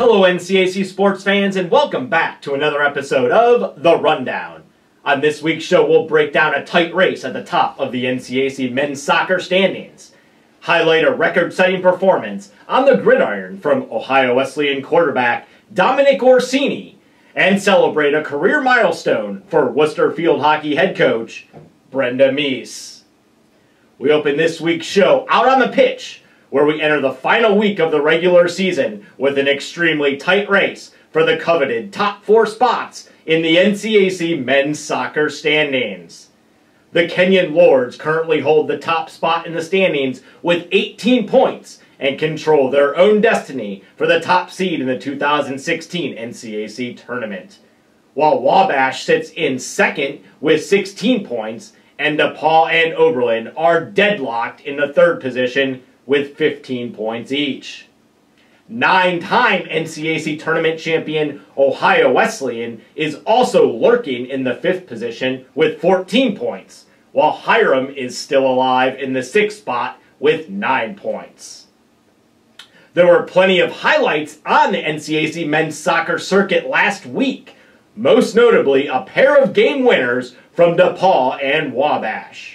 Hello NCAC sports fans, and welcome back to another episode of The Rundown. On this week's show, we'll break down a tight race at the top of the NCAC men's soccer standings, highlight a record-setting performance on the gridiron from Ohio Wesleyan quarterback Dominick Orsini, and celebrate a career milestone for Wooster field hockey head coach Brenda Meese. We open this week's show out on the pitch, where we enter the final week of the regular season with an extremely tight race for the coveted top 4 spots in the NCAC men's soccer standings. The Kenyan Lords currently hold the top spot in the standings with 18 points and control their own destiny for the top seed in the 2016 NCAC tournament, while Wabash sits in second with 16 points, and DePaul and Oberlin are deadlocked in the third position with 15 points each. 9-time NCAC tournament champion Ohio Wesleyan is also lurking in the 5th position with 14 points, while Hiram is still alive in the 6th spot with 9 points. There were plenty of highlights on the NCAC men's soccer circuit last week, most notably a pair of game winners from DePaul and Wabash.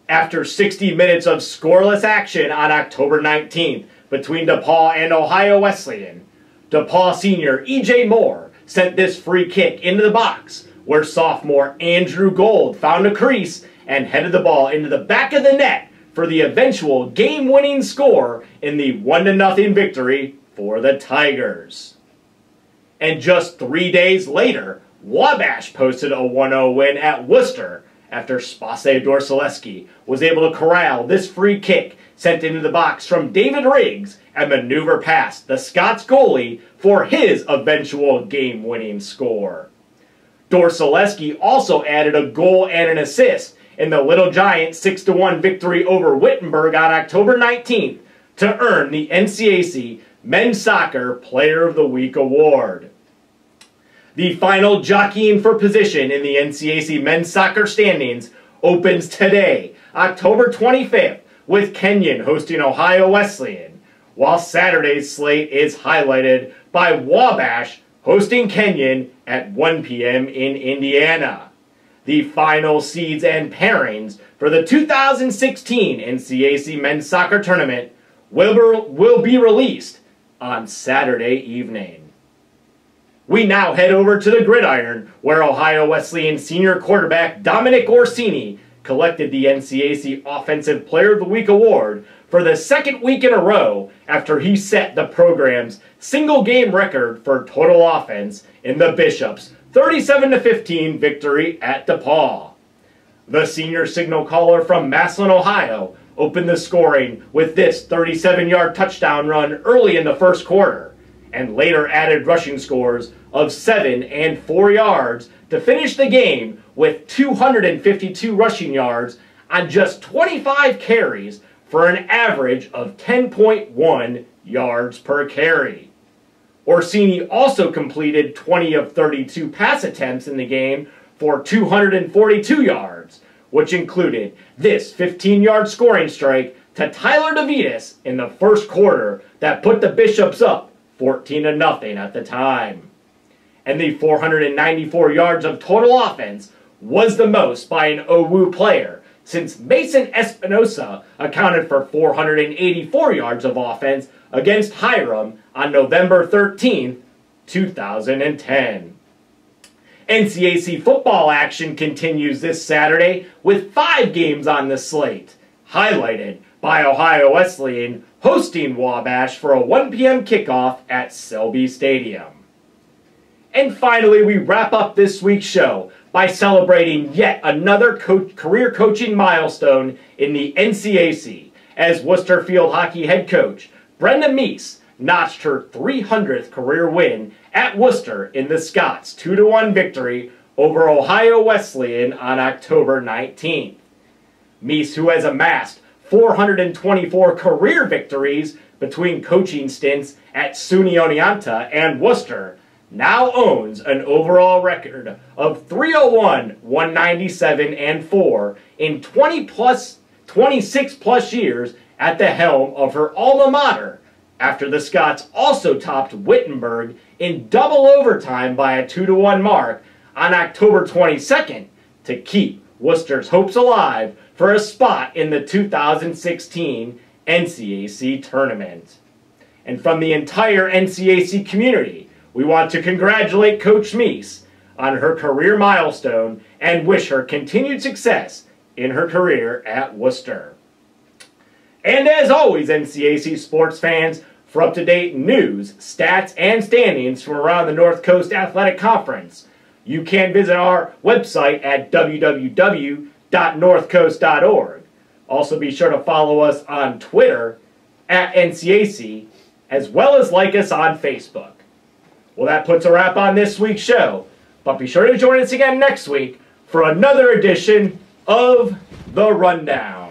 After 60 minutes of scoreless action on October 19th between DePaul and Ohio Wesleyan, DePaul senior E.J. Moore sent this free kick into the box, where sophomore Andrew Gold found a crease and headed the ball into the back of the net for the eventual game-winning score in the 1-0 victory for the Tigers. And just 3 days later, Wabash posted a 1-0 win at Wooster after Spase Dorsileski was able to corral this free kick sent into the box from David Riggs and maneuver past the Scots goalie for his eventual game-winning score. Dorsileski also added a goal and an assist in the Little Giants 6-1 victory over Wittenberg on October 19th to earn the NCAC Men's Soccer Player of the Week award. The final jockeying for position in the NCAC men's soccer standings opens today, October 25th, with Kenyon hosting Ohio Wesleyan, while Saturday's slate is highlighted by Wabash hosting Kenyon at 1 p.m. in Indiana. The final seeds and pairings for the 2016 NCAC men's soccer tournament will be released on Saturday evening. We now head over to the gridiron, where Ohio Wesleyan senior quarterback Dominick Orsini collected the NCAC Offensive Player of the Week award for the 2nd week in a row after he set the program's single-game record for total offense in the Bishops' 37-15 victory at DePaul. The senior signal caller from Massillon, Ohio, opened the scoring with this 37-yard touchdown run early in the first quarter, and later added rushing scores of 7 and 4 yards to finish the game with 252 rushing yards on just 25 carries for an average of 10.1 yards per carry. Orsini also completed 20 of 32 pass attempts in the game for 242 yards, which included this 15-yard scoring strike to Tyler DeVitas in the first quarter that put the Bishops up 14-0 at the time. And the 494 yards of total offense was the most by an OWU player, since Mason Espinosa accounted for 484 yards of offense against Hiram on November 13, 2010. NCAC football action continues this Saturday with 5 games on the slate, highlighted by Ohio Wesleyan hosting Wabash for a 1 p.m. kickoff at Selby Stadium. And finally, we wrap up this week's show by celebrating yet another career coaching milestone in the NCAC, as Wooster field hockey head coach Brenda Meese notched her 300th career win at Wooster in the Scots' 2-1 victory over Ohio Wesleyan on October 19th. Meese, who has amassed 424 career victories between coaching stints at SUNY Oneonta and Wooster, now owns an overall record of 301, 197, and 4 in 26 plus years at the helm of her alma mater, after the Scots also topped Wittenberg in double overtime by a 2-1 mark on October 22nd to keep Wooster's hopes alive for a spot in the 2016 NCAC tournament. And from the entire NCAC community, we want to congratulate Coach Meese on her career milestone and wish her continued success in her career at Wooster. And as always, NCAC sports fans, for up-to-date news, stats, and standings from around the North Coast Athletic Conference, you can visit our website at www.northcoast.org. Also be sure to follow us on Twitter at NCAC, as well as like us on Facebook. Well, that puts a wrap on this week's show, but be sure to join us again next week for another edition of The Rundown.